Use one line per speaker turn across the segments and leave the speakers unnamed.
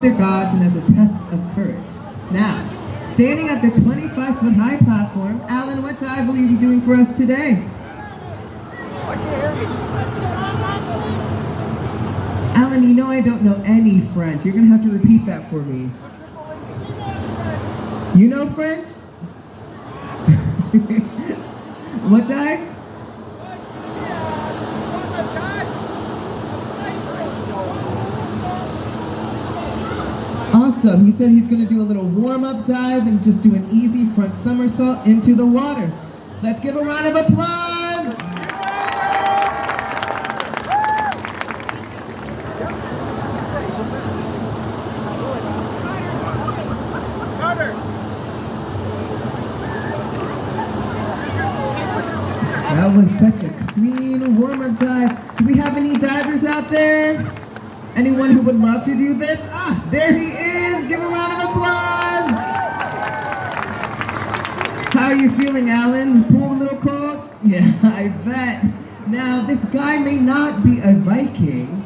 their gods and as a test of courage. Now, standing at the 25-foot high platform, Alan, what dive will you be doing for us today?
I can't hear you.
Alan, you know I don't know any French. You're going to have to repeat that for me. You know French? What dive? Awesome. He said he's going to do a little warm-up dive and just do an easy front somersault into the water. Let's give a round of applause. That was such a clean warm-up dive. Do we have any divers out there? Anyone who would love to do this? Ah, there he is! Give a round of applause! How are you feeling, Alan? The pool a little cold? Yeah, I bet. Now, this guy may not be a Viking.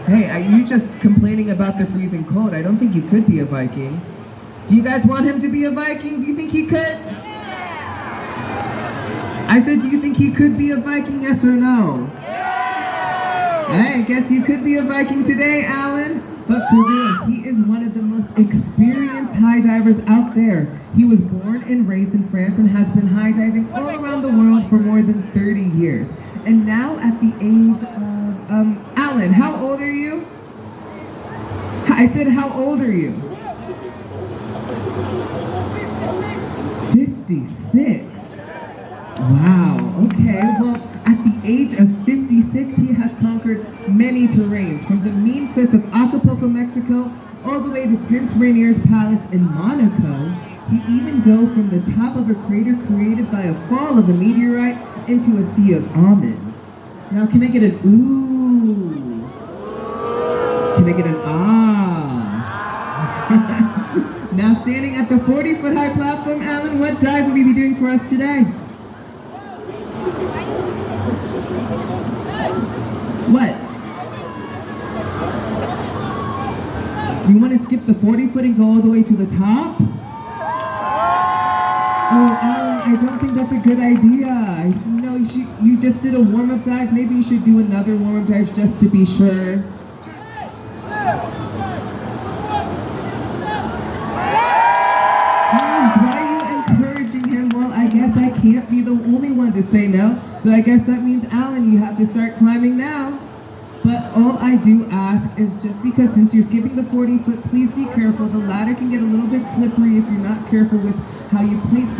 Hey, are you just complaining about the freezing cold? I don't think you could be a Viking. Do you guys want him to be a Viking? Do you think he could? I said, do you think he could be a Viking, yes or no? I guess you could be a Viking today, Alan. But for real, he is one of the most experienced high divers out there. He was born and raised in France and has been high diving all around the world for more than 30 years. And now at the age of, Alan, how old are you? I said, how old are you? 56. Wow, okay, well, at the age of 56, he has conquered many terrains, from the mean cliffs of Acapulco, Mexico, all the way to Prince Rainier's Palace in Monaco. He even dove from the top of a crater created by a fall of a meteorite into a sea of almond. Now, can I get an ooh? Can I get an ah? Now, standing at the 40-foot high platform, Alan, what dive will you be doing for us today? What? Do you want to skip the 40-foot and go all the way to the top? Oh, Alan, I don't think that's a good idea. You know, you just did a warm-up dive. Maybe you should do another warm-up dive just to be sure. Why are you encouraging him? Well, I guess I can't be the only one to say no. So I guess that means, Alan, you have to start climbing now. But all I do ask is just because since you're skipping the 40-foot, please be careful. The ladder can get a little bit slippery if you're not careful with how you place.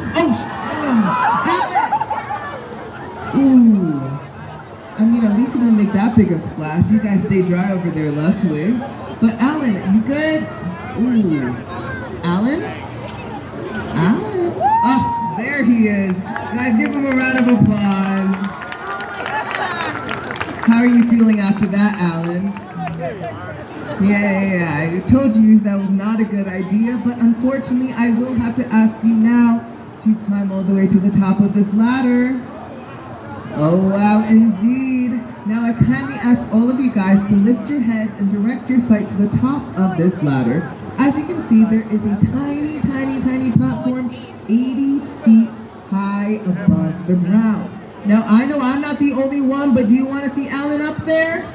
Ooh. I mean, at least you didn't make that big of a splash. You guys stay dry over there, luckily. But Alan, you good? Ooh. Alan? Alan? Oh, there he is. Guys, give him a round of applause. How are you feeling after that, Alan? Yeah. I told you that was not a good idea, but unfortunately, I will have to ask you now to climb all the way to the top of this ladder. Oh, wow, indeed. Now, I kindly ask all of you guys to lift your heads and direct your sight to the top of this ladder. As you can see, there is a tiny, tiny, tiny platform 80 feet high above the ground. Now, I know I'm not the only one, but do you want to see Alan up there?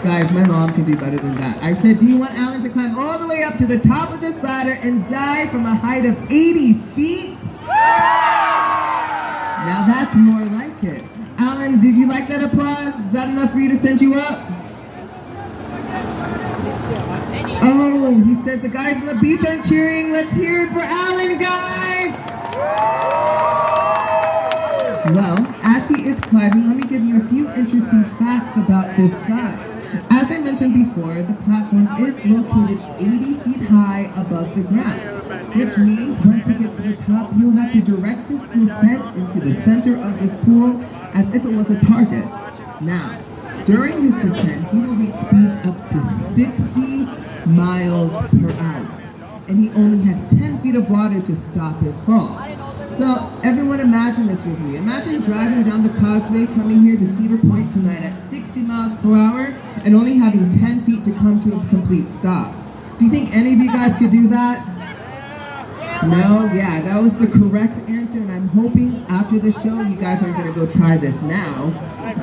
Guys, my mom can do better than that. I said, do you want Alan to climb all the way up to the top of this ladder and dive from a height of 80 feet? Now that's more like it. Alan, did you like that applause? Is that enough for you to send you up? Oh, he says the guys on the beach aren't cheering. Let's hear it for Alan, guys! Well, as he is climbing, let me give you a few interesting facts about this dive. As I mentioned before, the platform is located 80 feet high above the ground, which means once he gets to the top, he'll have to direct his descent into the center of this pool as if it was a target. Now, during his descent, he will reach speeds up to 60 miles per hour, and he only has 10 feet of water to stop his fall. So everyone imagine this with me. Imagine driving down the causeway coming here to Cedar Point tonight at 60 miles per hour and only having 10 feet to come complete stop. Do you think any of you guys could do that? No? Yeah, that was the correct answer, and I'm hoping after the show you guys are going to go try this now.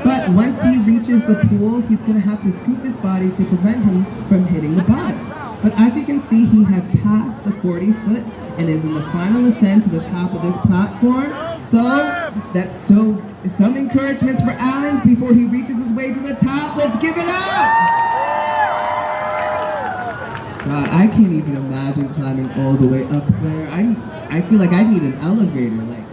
But once he reaches the pool, he's going to have to scoop his body to prevent him from hitting the bottom. But as you can see, he has passed the 40-foot and is in the final ascent to the top of this platform. So some encouragements for Alan before he reaches his way to the top. Let's give it up! God, I can't even imagine climbing all the way up there. I feel like I need an elevator. Like,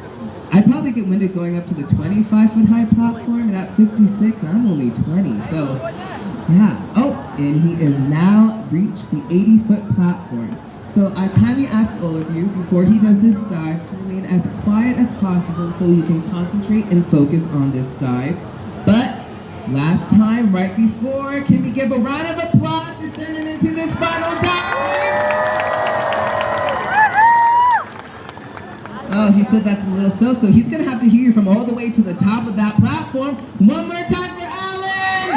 I'd probably get winded going up to the 25-foot high platform, and at 56, I'm only 20. So, yeah. Oh, and he is now reached the 80-foot platform. So I kindly ask all of you, before he does this dive, to remain as quiet as possible so he can concentrate and focus on this dive. But last time, right before, can we give a round of applause to send him into this final dive? Oh, he said that's a little so he's gonna have to hear you from all the way to the top of that platform. One more time for Alan!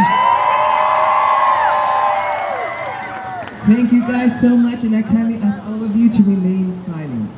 Thank you guys so much, and I kindly ask all of you to remain silent.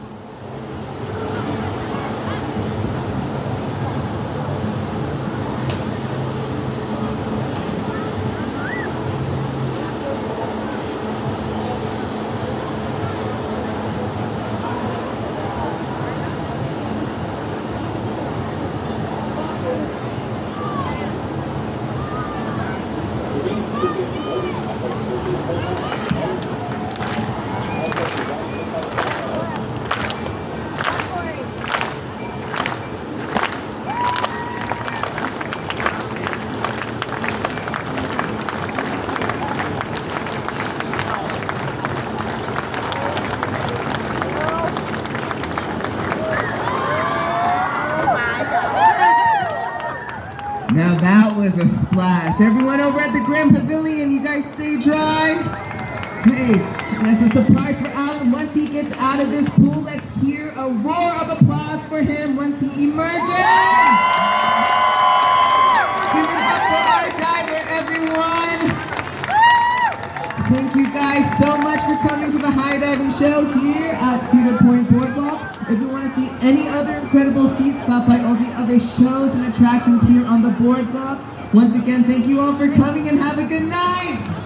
Now that was a splash. Everyone over at the Grand Pavilion, you guys stay dry? Okay, that's a surprise for Alan. Once he gets out of this pool, let's hear a roar of applause for him once he emerges. Give it up for our diver, everyone. Thank you guys so much for coming to the High Diving Show here at Cedar Point Boardwalk. If you want to see any other incredible feats, stop by all the other shows and attractions here on the boardwalk. Once again, thank you all for coming and have a good night!